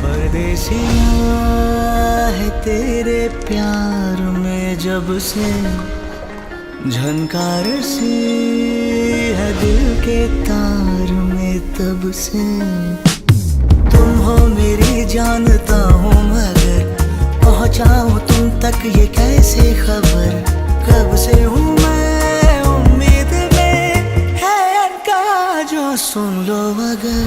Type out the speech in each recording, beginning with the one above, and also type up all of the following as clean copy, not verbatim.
परदेसिया है तेरे प्यार में जब से झनकार सी है दिल के तार में तब से तुम हो मेरी जानता हूँ मगर पहुँचाऊँ तुम तक ये कैसे खबर कब से हूँ मैं उम्मीद में है अनका जो सुन लो अगर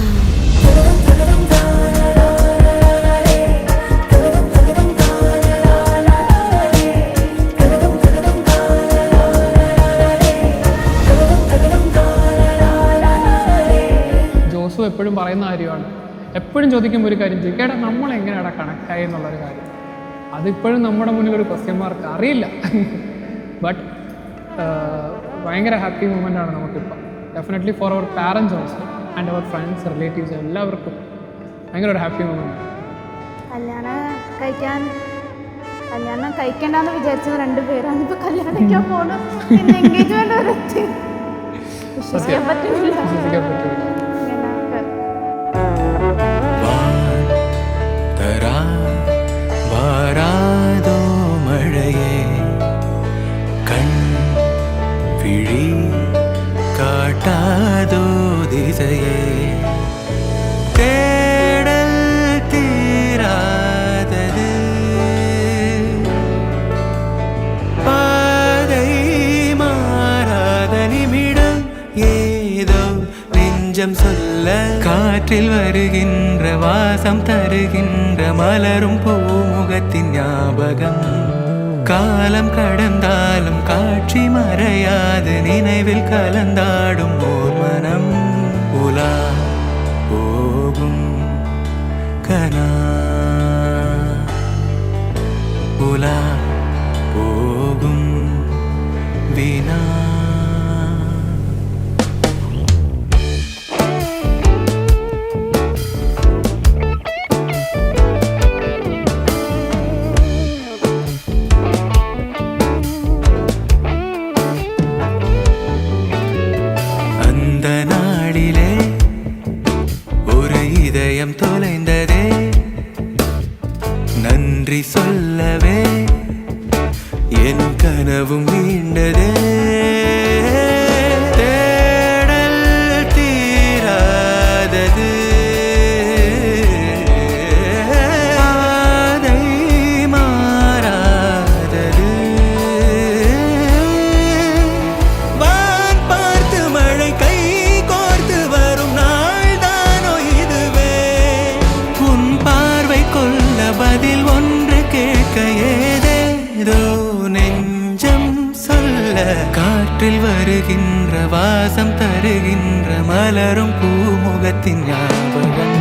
എപ്പോഴും പറയുന്ന കാര്യമാണ്. എപ്പോഴും ചോദിക്കുമ്പോൾ ഒരു കാര്യം ചോദിക്കും, എടാ നമ്മളെങ്ങനെയാണ് കണക്ട് ആയി എന്നുള്ളൊരു കാര്യം. അതിപ്പോഴും നമ്മുടെ മുന്നിൽ ഒരു ക്വസ്റ്റ്യൻ മാർക്ക്, അറിയില്ല. ബട്ട് ഭയങ്കര ഹാപ്പി മൂമെൻ്റ് ആണ് നമുക്കിപ്പോൾ. Definitely for our parents also and our friends relatives എല്ലാവർക്കും ഭയങ്കര ഒരു ഹാപ്പി മൂമെൻ്റ്. കല്യാണം കഴിക്കേണ്ടെന്ന് വിചാരിച്ചത് രണ്ടുപേരാണ് ഇപ്പോൾ കല്യാണം കഴിക്കാൻ പോകുന്നത്. എൻഗേജ്മെന്റ് വരെ വിശ്വസിക്കാൻ പറ്റില്ല. വാരാതോ മഴയെ കൺവിഴി കാട്ടാതോ ദിശയെ തേടൽ തീരാതത് പാதை മാറാத நிமிடம் ஏதோ நெஞ்சம் சொல்ல காற்றில் வருகின்ற வாசம் தருகின்ற மலரும் பூமுகத்தின் ஞாபகம் காலம் கடந்தாலும் காட்சி மறையாது நினைவில் கலந்தாடும் ஓர் மனம் உலா போகும் கனா உலா போகும் வினா. தொலைந்ததே நன்றி சொல்லவே என் கனவும் மீண்டதே தேடல் தீராதது பாதை மாறாதது வான் பார்த்து மழை கை கோர்த்து வரும் நாள் தானோ இதுவே உன் பார்வை கொள்ள பதில் ஒன்று கேட்க ஏதேதோ நெஞ்சம் சொல்ல காற்றில் வருகின்ற வாசம் தருகின்ற மலரும் பூமுகத்தின் ஞாபகம்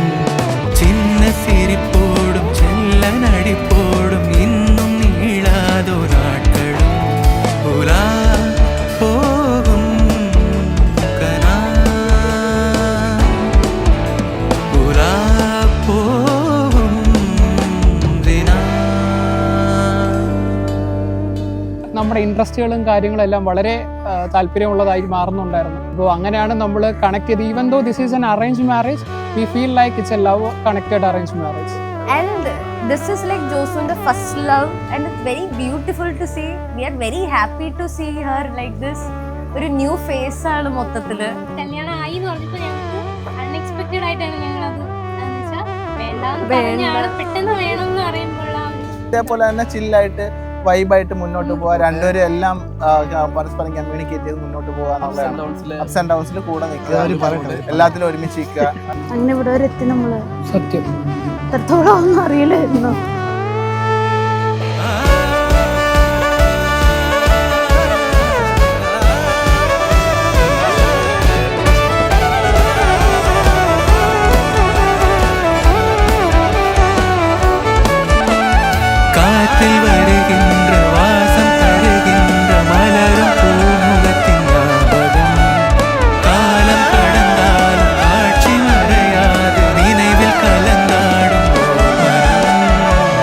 சின்ன சிரிப்போடும் செல்ல நடிப்போடும் இன்னும் நீளாதோ நாட்களும் உலா போகும் கனா உலா போகும் ദിനാ. നമ്മുടെ ഇൻട്രസ്റ്റുകളും കാര്യങ്ങളെല്ലാം വളരെ താല്പര്യമുള്ളതായി മാറുന്നുണ്ടായിരുന്നു. അപ്പോൾ അങ്ങനെയാണ് നമ്മൾ കണക്ട് ചെയ്ത്. Even though this is an arrange marriage, we feel like it's a love connected arrange marriage. And this is like Josu in the first love and it's very beautiful to see. We are very happy to see her like this. ഒരു new face ആണ് മൊത്തത്തില്. കല്യാണം ആയി എന്ന് പറഞ്ഞപ്പോൾ ഞങ്ങൾക്ക് unexpected ആയിട്ടാണ് ഞങ്ങളത് വേണ്ടാന്ന് പെട്ടെന്ന് വേണം എന്ന് പറയുമ്പോഴാണ്. ഇതേപോലെ തന്നെ ചില്ലായിട്ട് വൈബായിട്ട് മുന്നോട്ട് പോവാ, രണ്ടുപേരും എല്ലാം പരസ്പരം കമ്മ്യൂണിക്കേറ്റ് ചെയ്ത് മുന്നോട്ട് പോകാന്നുള്ളതാണ്. അപ്സ് ആൻഡ് ഡൗൺസിൽ കൂടെ നിൽക്കുക, എല്ലാത്തിലും ഒരുമിച്ച് നിൽക്കുക. അങ്ങനെ ഇവിടെ വരെ എത്തി നമ്മള്. സത്യം എത്രത്തോളം ഒന്നും അറിയില്ലായിരുന്നു. காற்றில் வருகின்ற வாசம் தருகின்ற மலரும் பூமுகத்தின் ஞாபகம் காலம் கடந்தாலும் காட்சி மறையாது நினைவில் கலந்தாடும் மனம்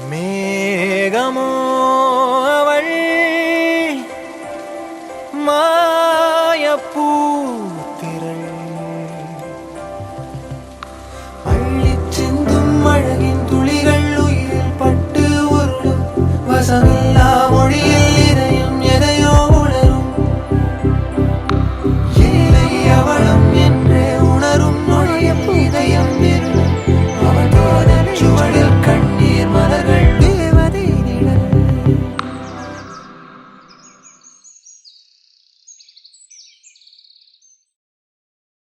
മേഘമോ